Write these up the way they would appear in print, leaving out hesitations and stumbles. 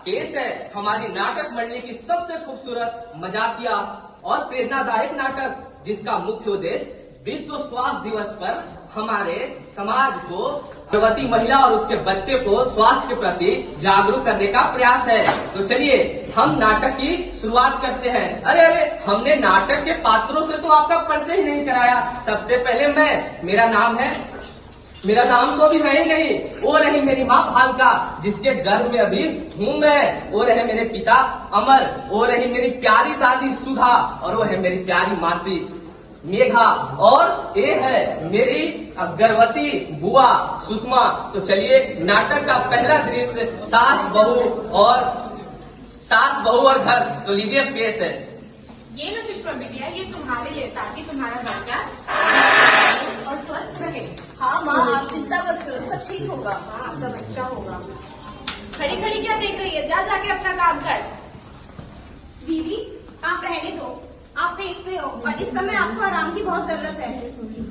पेश है हमारी नाटक मंडली की सबसे खूबसूरत, मजाकिया और प्रेरणादायक नाटक, जिसका मुख्य उद्देश्य विश्व स्वास्थ्य दिवस पर हमारे समाज को, गर्भवती महिला और उसके बच्चे को स्वास्थ्य के प्रति जागरूक करने का प्रयास है। तो चलिए हम नाटक की शुरुआत करते हैं। अरे हमने नाटक के पात्रों से तो आपका परिचय ही नहीं कराया। सबसे पहले मेरा नाम तो अभी है ही नहीं। वो रही मेरी माँ भाविका, जिसके गर्भ में अभी हूँ मैं। वो रहे मेरे पिता अमर। वो रही मेरी प्यारी दादी सुधा। और वो है मेरी प्यारी मासी मेघा। और ये है मेरी गर्भवती बुआ सुषमा। तो चलिए नाटक का पहला दृश्य सास बहू और घर। तो लीजिए पेश है। ये ना शिष्मा बिटिया, ये तुम्हारे लिए, ताकि तुम्हारा बच्चा और स्वस्थ रहे। हाँ माँ, आप चिंता मत करो, सब ठीक होगा। हाँ, आपका बच्चा होगा। खड़ी खड़ी क्या देख रही है? जा जाके अपना काम कर। दीदी आप रहने दो, आप देख रहे हो और इस समय आपको आराम की बहुत जरूरत है।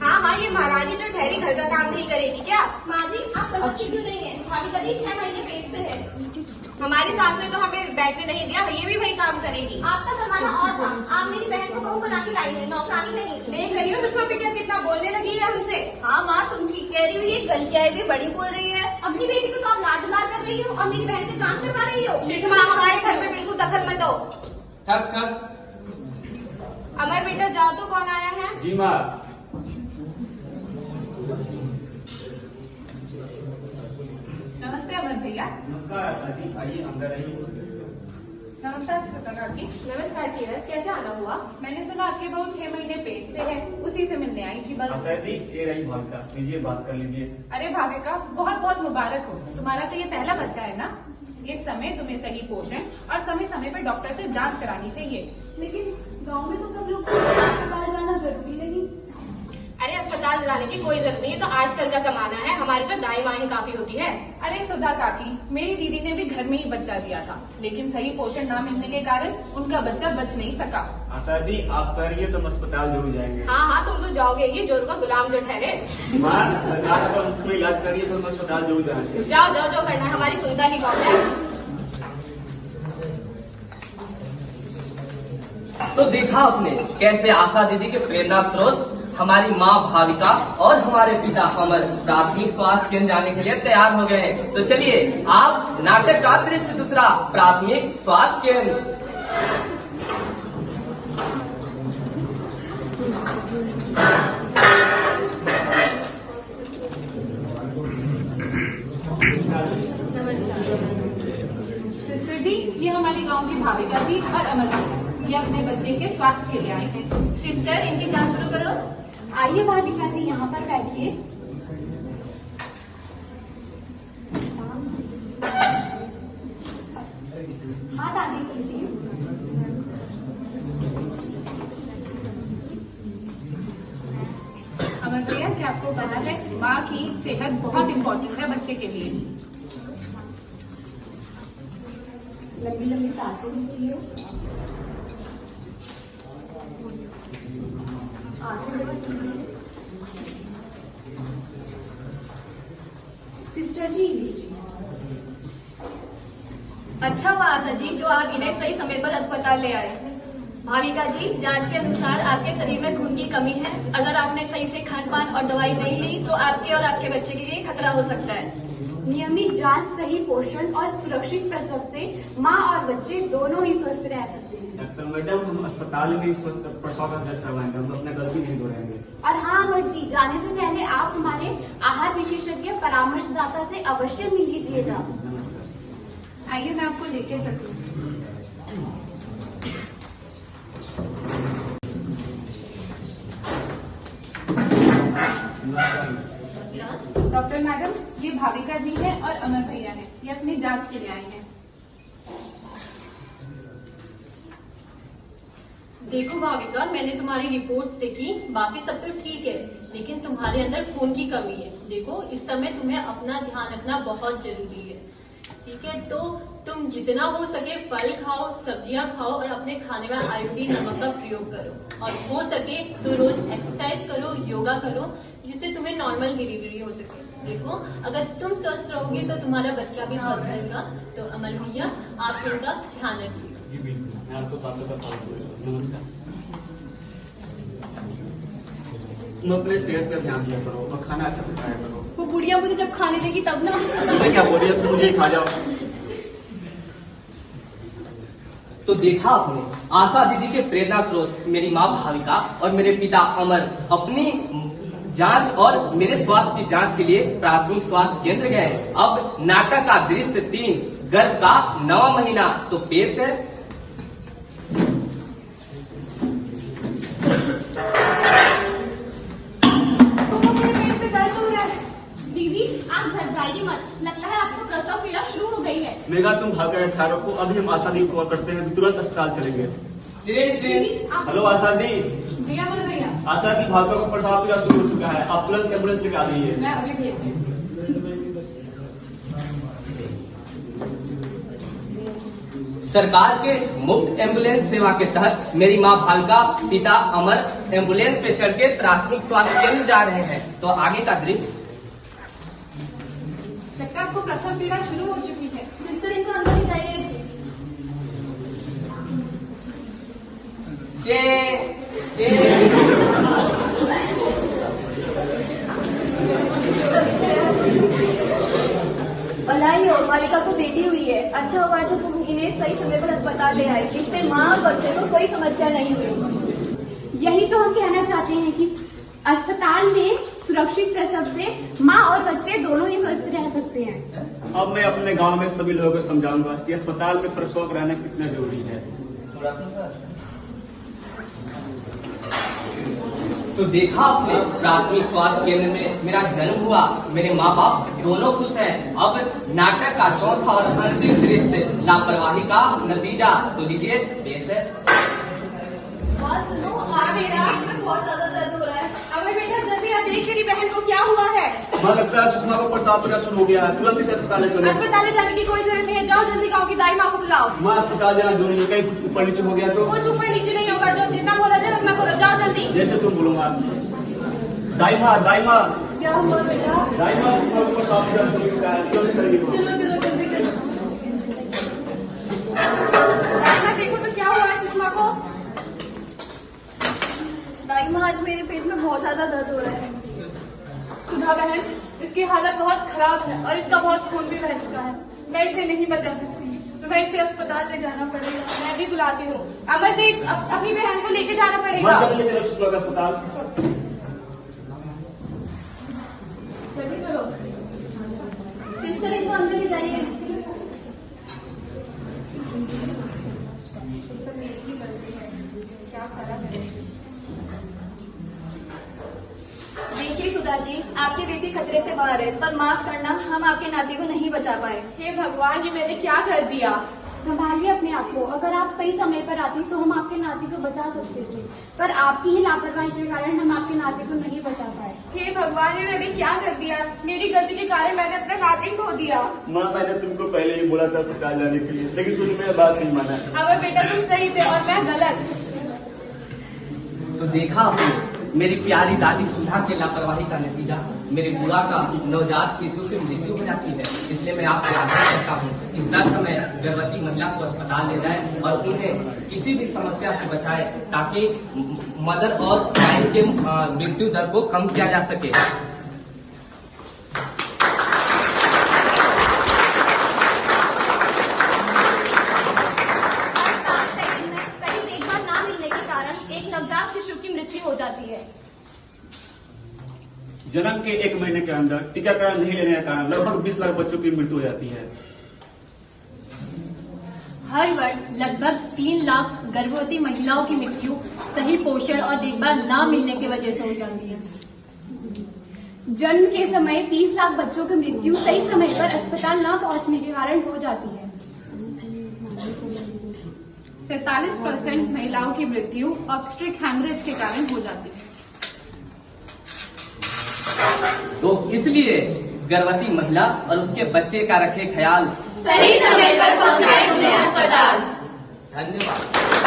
हाँ, ये महारानी तो ठहरी घर का काम नहीं करेगी क्या? माँ जी आप समझती क्यों नहीं है? भाभी कभी 6 महीने पेट से है। हमारी सास ने तो हमें बैठने नहीं दिया, ये भी वही काम करेगी। आपका जमाना और था, आप मेरी बहन को बहू बना के लाई है, नौकरानी नहीं। देख रही हो सुषमा बिटिया कितना बोलने लगी है हमसे। हाँ माँ, तुम ठीक कह रही हो, ये गलतियाँ भी बड़ी बोल रही है। अपनी बेटी को तो आप लाड दुलार कर रही हो और मेरी बहन से काम करवा रही हो। सुषमा, हमारे घर में बिल्कुल दखल मत दो। ठक अमर बेटा जाओ तो, कौन आया है? जी माँ। नमस्ते अमर भैया। नमस्कार दादी, आइए अंदर आइए। नमस्कार श्वेता काकी। नमस्कार किरण, कैसे आना हुआ? मैंने सुना आपकी बहू 6 महीने पेट से है, उसी से मिलने आई थी बस। सर जी, ये रही भाविका, लीजिए बात कर लीजिए। अरे भाविका, बहुत बहुत मुबारक हो। तुम्हारा तो ये पहला बच्चा है ना? इस समय तुम्हें सही पोषण और समय समय पर डॉक्टर से जांच करानी चाहिए। लेकिन गाँव में तो सब लोग अस्पताल जाना जरूरी नहीं। अरे अस्पताल जाने की कोई जरूरत नहीं है, तो आजकल का जमाना है, हमारी तो दाई माँ ही काफी होती है। अरे सुधा काकी, मेरी दीदी ने भी घर में ही बच्चा दिया था, लेकिन सही पोषण न मिलने के कारण उनका बच्चा बच नहीं सका। सर जी, आप करिए तो हम अस्पताल जरूर जाएंगे। हाँ, तुम तो जाओगे, ये जोर का गुलाम जो ठहरे। माँ, सरकार का मुफ्त में इलाज करिए तो हम अस्पताल जरूर जाएंगे। जाओ जो करना है, हमारी सुनता ही कौन है। तो देखा आपने कैसे आशा दीदी के प्रेरणा स्रोत हमारी माँ भाविका और हमारे पिता अमर प्राथमिक स्वास्थ्य केंद्र जाने के लिए तैयार हो गए हैं। तो चलिए आप नाटक का दृश्य दूसरा, प्राथमिक स्वास्थ्य केंद्र। सिस्टर जी, ये हमारे गांव की भाविका जी और अमर जी, ये अपने बच्चे के स्वास्थ्य के लिए आए हैं। सिस्टर, इनकी जांच शुरू करो। आइए भाविका जी, यहाँ पर बैठिए। हाँ दादी समझिए। अमर भैया, क्या आपको पता है माँ की सेहत बहुत इम्पोर्टेंट है बच्चे के लिए। लंबी लंबी सांसें लीजिए, आंखें बंद कीजिए। सिस्टर जी लीजिए। अच्छा हुआ आशा जी जो आप इन्हें सही समय पर अस्पताल ले आए। भाविका जी, जांच के अनुसार आपके शरीर में खून की कमी है। अगर आपने सही से खान पान और दवाई नहीं ली तो आपके और आपके बच्चे के लिए खतरा हो सकता है। नियमित जांच, सही पोषण और सुरक्षित प्रसव से माँ और बच्चे दोनों ही स्वस्थ रह सकते हैं। डॉक्टर मैडम, हम अस्पताल में प्रसव का जांच करवाएंगे, हम अपना गलती नहीं दोहराएंगे। और हाँ अमर जी, जाने से पहले आप हमारे आहार विशेषज्ञ परामर्शदाता से अवश्य मिल लीजिएगा। आइए मैं आपको लेके चलती हूँ। डॉक्टर मैडम, ये भाविका जी है और अमर भैया है, ये अपनी जांच के लिए आए हैं। देखो भाविका, मैंने तुम्हारी रिपोर्ट्स देखी, बाकी सब तो ठीक है, लेकिन तुम्हारे अंदर खून की कमी है। देखो, इस समय तुम्हें अपना ध्यान रखना बहुत जरूरी है। ठीक है, तो तुम जितना हो सके फल खाओ, सब्जियां खाओ और अपने खाने में आयोडीन नमक का प्रयोग करो। और हो सके तो रोज एक्सरसाइज करो, योगा करो, जिससे तुम्हें नॉर्मल डिलीवरी हो सके। देखो, अगर तुम स्वस्थ रहोगे तो तुम्हारा बच्चा भी स्वस्थ रहेगा। तो अमर भैया, आप इनका ध्यान रखिएगा। जी बिल्कुल, मैं आपको बातों का पालन करूंगा। नमस्कार। तुम अपने सेहत का ध्यान दिया करो और खाना अच्छा से खाया करो। वो बुढ़िया मुझे जब खाने देगी तब ना। मैं क्या बोल रही है, तुम मुझे ही खा जाओ। तो देखा आपने, आशा दीदी के प्रेरणा स्रोत मेरी माँ भाविका और मेरे पिता अमर अपनी जांच और मेरे स्वास्थ्य की जांच के लिए प्राथमिक स्वास्थ्य केंद्र गए। अब नाटक का दृश्य 3, गर्भ का 9वां महीना, तो पेश है। दीदी आप घबराइए मत, लगता है आपको प्रसव पीड़ा शुरू हो गई है। मेघा, तुम भाग कर ख्याल रखो। अभी हम आशा दी को कॉल करते हैं, तुरंत अस्पताल चलेंगे। हेलो आशा दी। जी अमर भैया, आशा दी, भागवत का प्रसाव पीड़ा शुरू हो चुका है, आप तुरंत एम्बुलेंस लेकर आ जाइए। मैं अभी भेजती हूँ। सरकार के मुफ्त एम्बुलेंस सेवा के तहत मेरी माँ भाविका, पिता अमर एम्बुलेंस पे चढ़ के प्राथमिक स्वास्थ्य केंद्र जा रहे हैं। तो आगे का दृश्य। लगता है आपको प्रसव पीड़ा शुरू हो चुकी है। सिस्टर, इनको अंदर ही जाइए। बधाई हो, बालिका को बेटी हुई है। अच्छा हुआ जो तुम इन्हें सही समय पर अस्पताल ले आए, जिससे माँ और बच्चे को कोई समस्या नहीं हुई। यही तो हम कहना चाहते हैं कि अस्पताल में सुरक्षित प्रसव से माँ और बच्चे दोनों ही स्वस्थ रह सकते हैं। अब मैं अपने गांव में सभी लोगों को समझाऊंगा कि अस्पताल में प्रसव कराना कितना जरूरी है। तो देखा आपने, प्राथमिक स्वास्थ्य केंद्र में मेरा जन्म हुआ, मेरे माँ बाप दोनों खुश हैं। अब नाटक का चौथा और अंतिम दृश्य, लापरवाही का नतीजा। तो लीजिए, पेश है। सुनो, मेरा बहुत ज्यादा दर्द हो रहा है। अमर बेटा, जल्दी आ, देख मेरी बहन को क्या हुआ है। मुझे लगता है सुषमा को प्रसाव पीड़ा शुरू हो गया है, तुरंत इसे अस्पताल चलो। अस्पताल जाने की कोई जरूरत नहीं है, जाओ जल्दी गाँव की दाई माँ को बुलाओ। माँ, अस्पताल जाना जरूरी है, कहीं कुछ ऊपर नीचे हो गया तो। कुछ ऊपर नीचे नहीं होगा, जो जितना बोला जाए उतना करो, जाओ जल्दी। जैसे तुम बोलूंगा। दाई माँ, क्या हुआ बेटा? दाई माँ, सुषमा को प्रसाव पीड़ा शुरू हो गया है, तुरंत करेगी। चलो चलो जल्दी चलो। देखो तो क्या हुआ है सुषमा को। दाई माँ, आज मेरे पेट में बहुत ज्यादा दर्द हो रहा है। सुधा बहन, इसकी हालत बहुत खराब है और इसका बहुत खून भी बह चुका है। मैं इसे नहीं बचा सकती, तुम्हें इसे अस्पताल ले जाना पड़ेगा। मैं भी बुलाती हूँ। अमरदीप, अपनी बहन को लेके जाना पड़ेगा। जल्दी चलो सुषमा का अस्पताल। जल्दी चलो। सिस्टर, इनको अंदर ले जाइए। देखिए सुधा जी, आपकी बेटी खतरे से बाहर है, पर माफ करना, हम आपके नाती को नहीं बचा पाए। हे भगवान, ये मैंने क्या कर दिया। संभालिए अपने आप को, अगर आप सही समय पर आती तो हम आपके नाती को बचा सकते थे, पर आपकी ही लापरवाही के कारण हम आपके नाती को नहीं बचा पाए। हे भगवान, ये मैंने क्या कर दिया। मेरी गलती के कारण मैंने अपना नाती खो दिया। माँ, मैंने तुमको पहले ही बोला था अस्पताल जाने के लिए, लेकिन तुमने मेरी बात नहीं माना। अमर बेटा, तुम सही थे और मैं गलत। तो देखा आपने, मेरी प्यारी दादी सुधा की लापरवाही का नतीजा मेरे बुआ का नवजात शिशु की मृत्यु हो जाती है। इसलिए मैं आपसे आग्रह करता हूँ कि समय गर्भवती महिला को अस्पताल ले जाए और उन्हें किसी भी समस्या से बचाए, ताकि मदर और चाइल्ड के मृत्यु दर को कम किया जा सके। नवजात शिशु की मृत्यु हो जाती है। जन्म के 1 महीने के अंदर टीकाकरण नहीं लेने के कारण लगभग 20 लाख बच्चों की मृत्यु हो जाती है। हर वर्ष लगभग 3 लाख गर्भवती महिलाओं की मृत्यु सही पोषण और देखभाल न मिलने की वजह से हो जाती है। जन्म के समय 20 लाख बच्चों की मृत्यु सही समय पर अस्पताल न पहुंचने के कारण हो जाती है। 47% महिलाओं की मृत्यु ऑब्स्ट्रिक हैमरेज के कारण हो जाती है। तो इसलिए गर्भवती महिला और उसके बच्चे का रखे ख्याल, सही समय पर पहुंचाए उन्हें अस्पताल। धन्यवाद।